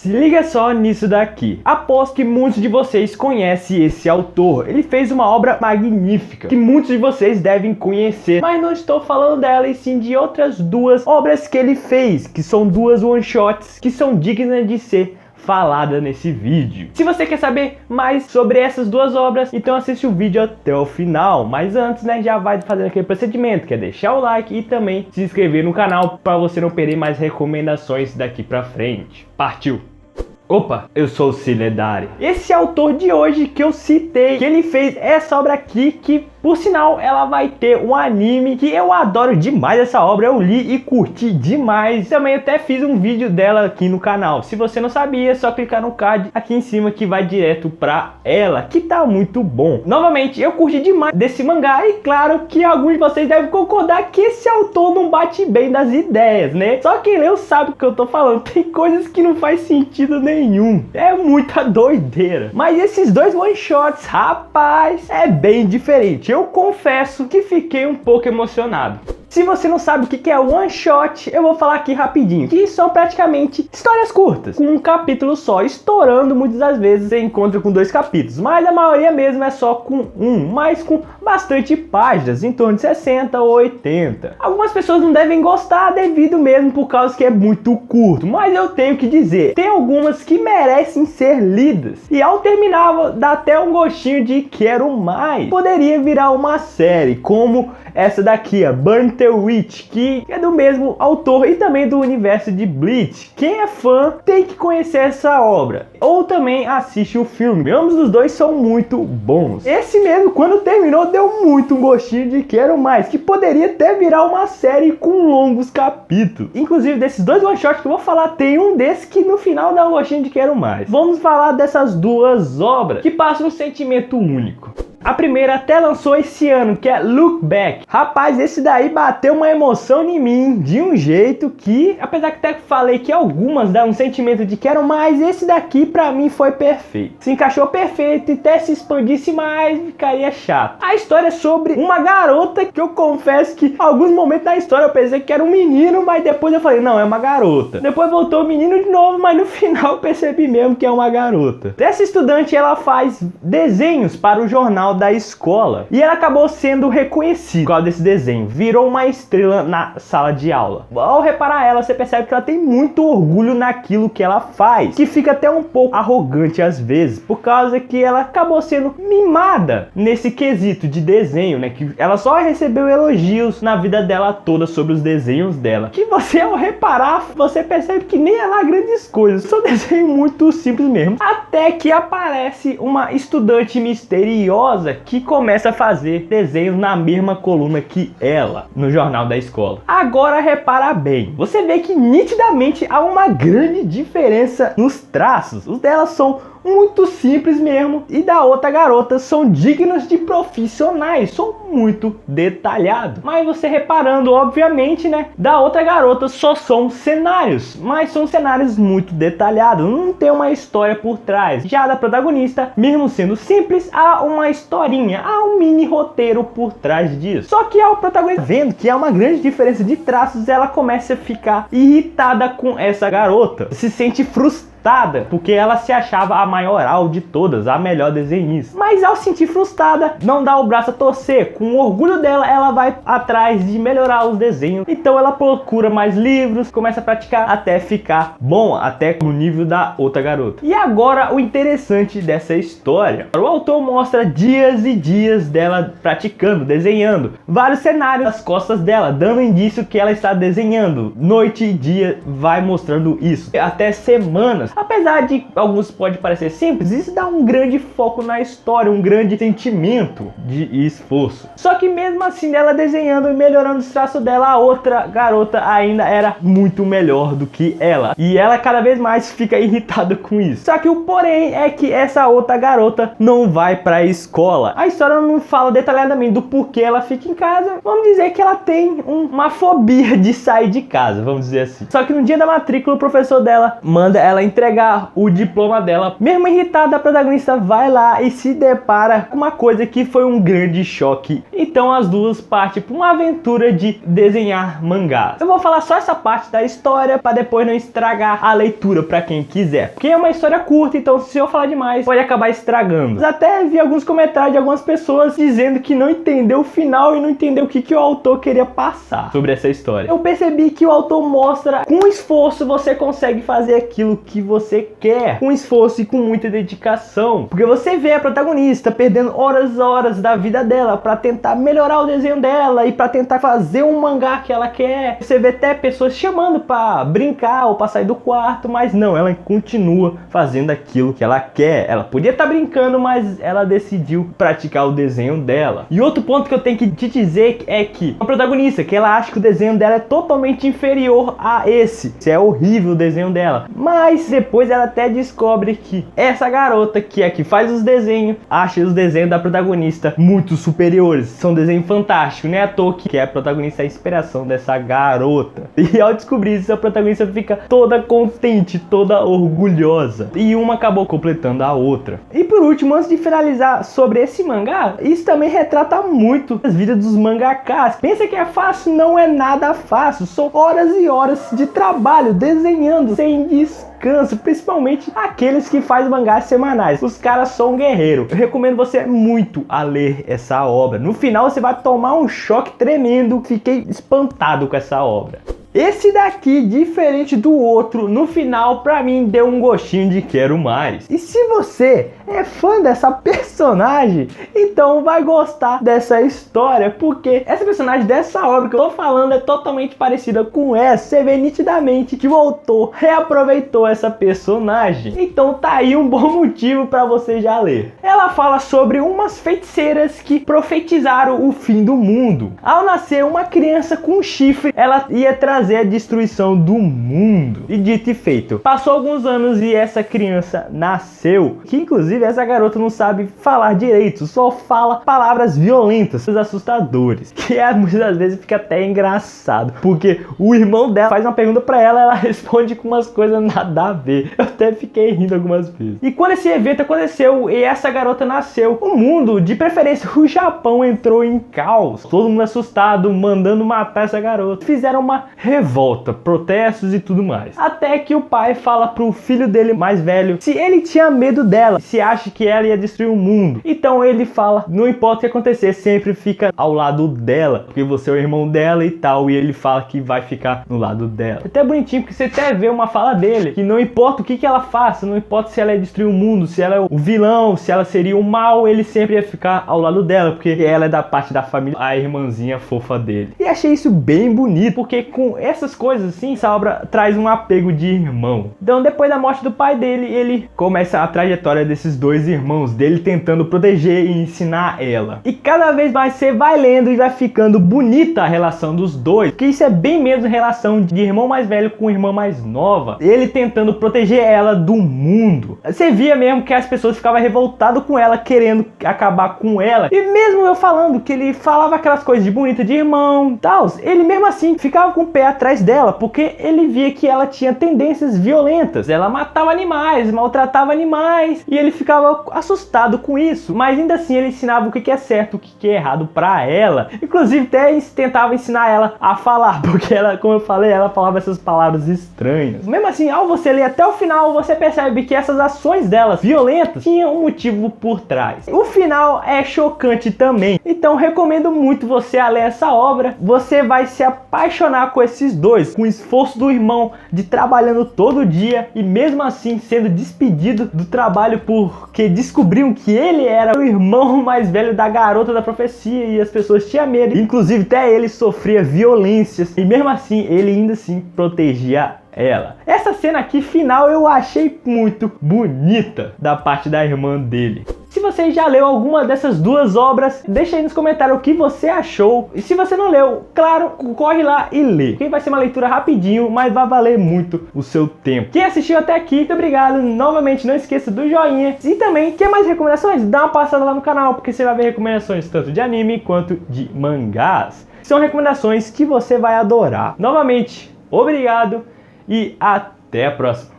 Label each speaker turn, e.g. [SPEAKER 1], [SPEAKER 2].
[SPEAKER 1] Se liga só nisso daqui. Aposto que muitos de vocês conhecem esse autor. Ele fez uma obra magnífica que muitos de vocês devem conhecer, mas não estou falando dela e sim de outras duas obras que ele fez, que são duas one-shots que são dignas de ser falada nesse vídeo. Se você quer saber mais sobre essas duas obras, então assiste o vídeo até o final. Mas antes, né, já vai fazendo aquele procedimento, que é deixar o like e também se inscrever no canal para você não perder mais recomendações daqui pra frente. Partiu! Opa, eu sou o Ciledari. Esse autor de hoje que eu citei, que ele fez essa obra aqui, que por sinal ela vai ter um anime que eu adoro demais essa obra, eu li e curti demais. Também até fiz um vídeo dela aqui no canal. Se você não sabia, é só clicar no card aqui em cima que vai direto pra ela, que tá muito bom. Novamente, eu curti demais desse mangá e claro que alguns de vocês devem concordar que esse autor não bate bem das ideias, né? Só quem leu sabe o que eu tô falando, tem coisas que não faz sentido nenhum. É muita doideira. Mas esses dois one shots, rapaz, é bem diferente. Eu confesso que fiquei um pouco emocionado. Se você não sabe o que é one shot, eu vou falar aqui rapidinho, que são praticamente histórias curtas, com um capítulo só, estourando muitas das vezes você encontra com 2 capítulos, mas a maioria mesmo é só com um, mas com bastante páginas, em torno de 60 ou 80. Algumas pessoas não devem gostar devido mesmo por causa que é muito curto, mas eu tenho que dizer, tem algumas que merecem ser lidas, e ao terminar dá até um gostinho de quero mais. Poderia virar uma série, como essa daqui, a Burn the Witch, que é do mesmo autor e também do universo de Bleach. Quem é fã tem que conhecer essa obra, ou também assiste o filme. Ambos os dois são muito bons. Esse mesmo, quando terminou, deu muito um gostinho de quero mais, que poderia até virar uma série com longos capítulos. Inclusive, desses dois one shots que eu vou falar, tem um desses que no final dá um gostinho de quero mais. Vamos falar dessas duas obras que passam um sentimento único. A primeira até lançou esse ano, que é Look Back. Rapaz, esse daí bateu uma emoção em mim, de um jeito que, apesar que até falei que algumas dão um sentimento de quero mais, esse daqui pra mim foi perfeito. Se encaixou perfeito e até se expandisse mais, ficaria chato. A história é sobre uma garota que eu confesso que, em alguns momentos da história eu pensei que era um menino, mas depois eu falei, não, é uma garota. Depois voltou o menino de novo, mas no final eu percebi mesmo que é uma garota. Essa estudante, ela faz desenhos para o jornal da escola e ela acabou sendo reconhecida por causa desse desenho, virou uma estrela na sala de aula. Ao reparar ela, você percebe que ela tem muito orgulho naquilo que ela faz, que fica até um pouco arrogante às vezes, por causa que ela acabou sendo mimada nesse quesito de desenho, né, que ela só recebeu elogios na vida dela toda sobre os desenhos dela, que você ao reparar, você percebe que nem é lá grandes coisas, são desenhos muito simples mesmo, até que aparece uma estudante misteriosa que começa a fazer desenhos na mesma coluna que ela, no jornal da escola. Agora repara bem, você vê que nitidamente há uma grande diferença nos traços. Os delas são muito simples mesmo, e da outra garota são dignos de profissionais, são muito detalhados. Mas você reparando, obviamente, né, da outra garota só são cenários, mas são cenários muito detalhados, não tem uma história por trás. Já da protagonista, mesmo sendo simples, há uma historinha, há um mini roteiro por trás disso. Só que ao protagonista vendo que há uma grande diferença de traços, ela começa a ficar irritada com essa garota, se sente frustrada porque ela se achava a maioral de todas, a melhor desenhista. Mas ao se sentir frustrada, não dá o braço a torcer. Com o orgulho dela, ela vai atrás de melhorar os desenhos. Então ela procura mais livros, começa a praticar até ficar bom, até no nível da outra garota. E agora o interessante dessa história, o autor mostra dias e dias dela praticando, desenhando vários cenários nas costas dela, dando indício que ela está desenhando. Noite e dia vai mostrando isso, até semanas. Apesar de alguns pode parecer simples, isso dá um grande foco na história, um grande sentimento de esforço. Só que mesmo assim, ela desenhando e melhorando os traços dela, a outra garota ainda era muito melhor do que ela. E ela cada vez mais fica irritada com isso. Só que o porém é que essa outra garota não vai pra escola. A história não fala detalhadamente do porquê ela fica em casa. Vamos dizer que ela tem uma fobia de sair de casa, vamos dizer assim. Só que no dia da matrícula, o professor dela manda ela entregar entregar o diploma dela. Mesmo irritada, a protagonista vai lá e se depara com uma coisa que foi um grande choque. Então as duas partem para uma aventura de desenhar mangás. Eu vou falar só essa parte da história para depois não estragar a leitura para quem quiser, porque é uma história curta, então se eu falar demais pode acabar estragando. Mas até vi alguns comentários de algumas pessoas dizendo que não entendeu o final e não entendeu o que o autor queria passar sobre essa história. Eu percebi que o autor mostra com esforço você consegue fazer aquilo que você quer, com esforço e com muita dedicação, porque você vê a protagonista perdendo horas e horas da vida dela para tentar melhorar o desenho dela e para tentar fazer um mangá que ela quer. Você vê até pessoas chamando para brincar ou para sair do quarto, mas não, ela continua fazendo aquilo que ela quer. Ela podia estar brincando, mas ela decidiu praticar o desenho dela. E outro ponto que eu tenho que te dizer é que a protagonista, que ela acha que o desenho dela é totalmente inferior a esse. Isso é horrível o desenho dela. Mas depois ela até descobre que essa garota que é que faz os desenhos, acha os desenhos da protagonista muito superiores. São desenhos fantásticos, né? À toa que a protagonista é a inspiração dessa garota. E ao descobrir isso, a protagonista fica toda contente, toda orgulhosa. E uma acabou completando a outra. E por último, antes de finalizar sobre esse mangá, isso também retrata muito as vidas dos mangakás. Pensa que é fácil? Não é nada fácil. São horas e horas de trabalho desenhando sem descanso, principalmente aqueles que fazem mangás semanais. Os caras são guerreiros. Eu recomendo você muito a ler essa obra. No final você vai tomar um choque tremendo. Fiquei espantado com essa obra. Esse daqui, diferente do outro, no final pra mim deu um gostinho de quero mais. E se você é fã dessa personagem, então vai gostar dessa história, porque essa personagem dessa obra que eu tô falando é totalmente parecida com essa. Você vê nitidamente que o autor reaproveitou essa personagem. Então tá aí um bom motivo pra você já ler. Ela fala sobre umas feiticeiras que profetizaram o fim do mundo. Ao nascer uma criança com chifre, ela ia trazer a destruição do mundo. E dito e feito, passou alguns anos e essa criança nasceu, que inclusive essa garota não sabe falar direito, só fala palavras violentas, assustadoras, que muitas das vezes fica até engraçado, porque o irmão dela faz uma pergunta pra ela, ela responde com umas coisas nada a ver. Eu até fiquei rindo algumas vezes. E quando esse evento aconteceu e essa garota nasceu, o mundo, de preferência o Japão, entrou em caos. Todo mundo assustado, mandando matar essa garota. Fizeram uma revolta, protestos e tudo mais. Até que o pai fala pro filho dele mais velho se ele tinha medo dela, se acha que ela ia destruir o mundo. Então ele fala, não importa o que acontecer, sempre fica ao lado dela, porque você é o irmão dela e tal. E ele fala que vai ficar no lado dela. É até bonitinho, porque você até vê uma fala dele, que não importa o que ela faça, não importa se ela ia destruir o mundo, se ela é o vilão, se ela seria o mal, ele sempre ia ficar ao lado dela, porque ela é da parte da família, a irmãzinha fofa dele. E achei isso bem bonito, porque com essas coisas assim, essa obra traz um apego de irmão. Então depois da morte do pai dele, ele começa a trajetória desses dois irmãos, dele tentando proteger e ensinar ela. E cada vez mais você vai lendo e vai ficando bonita a relação dos dois, porque isso é bem mesmo relação de irmão mais velho com irmã mais nova, ele tentando proteger ela do mundo. Você via mesmo que as pessoas ficavam revoltadas com ela, querendo acabar com ela, e mesmo eu falando que ele falava aquelas coisas de bonita de irmão, tal, ele mesmo assim ficava com o pé atrás dela, porque ele via que ela tinha tendências violentas. Ela matava animais, maltratava animais, e ele ficava assustado com isso, mas ainda assim ele ensinava o que é certo, o que é errado pra ela. Inclusive até tentava ensinar ela a falar, porque ela, como eu falei, ela falava essas palavras estranhas. Mesmo assim, ao você ler até o final, você percebe que essas ações delas violentas tinham um motivo por trás. O final é chocante também, então recomendo muito você a ler essa obra. Você vai se apaixonar com esses dois, com o esforço do irmão de trabalhando todo dia e mesmo assim sendo despedido do trabalho porque descobriram que ele era o irmão mais velho da garota da profecia e as pessoas tinham medo. Inclusive até ele sofria violências e mesmo assim ele ainda assim protegia ela. Essa cena aqui final eu achei muito bonita da parte da irmã dele. Se você já leu alguma dessas duas obras, deixa aí nos comentários o que você achou. E se você não leu, claro, corre lá e lê. Porque vai ser uma leitura rapidinho, mas vai valer muito o seu tempo. Quem assistiu até aqui, muito obrigado. Novamente, não esqueça do joinha. E também, quer mais recomendações? Dá uma passada lá no canal, porque você vai ver recomendações tanto de anime quanto de mangás. São recomendações que você vai adorar. Novamente, obrigado e até a próxima.